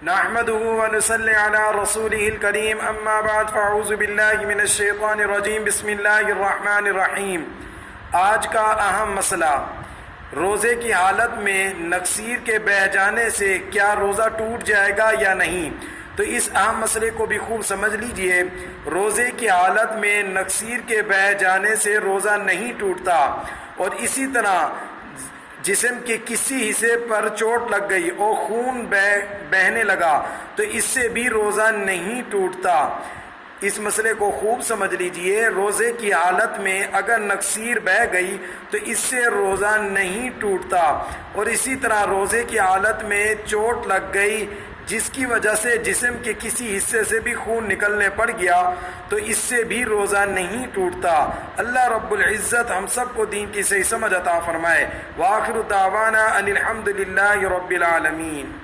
नहमदुहु व नुसल्ली अला रसूलिहिल करीम अम्मा बाद फ़अऊज़ु बिल्लाहि मिनश शैतानिर रजीम बिस्मिल्लाहिर रहमानिर रहीम। आज का अहम मसला, रोज़े की हालत में नक्सीर के बह जाने से क्या रोज़ा टूट जाएगा या नहीं। तो इस अहम मसले को भी खूब समझ लीजिए। रोज़े की हालत में नक्सीर के बह जाने से रोज़ा नहीं टूटता, और इसी तरह जिस्म के किसी हिस्से पर चोट लग गई और खून बहने लगा तो इससे भी रोज़ा नहीं टूटता। इस मसले को खूब समझ लीजिए। रोज़े की हालत में अगर नक्सीर बह गई तो इससे रोज़ा नहीं टूटता, और इसी तरह रोज़े की हालत में चोट लग गई जिसकी वजह से जिस्म के किसी हिस्से से भी खून निकलने पड़ गया तो इससे भी रोज़ा नहीं टूटता। अल्लाह रब्बुल इज़्ज़त हम सबको दीन की सही समझ अता फरमाए। व आखिरु दावाना अनिल हम्दुलिल्लाहि रब्बिल आलमीन।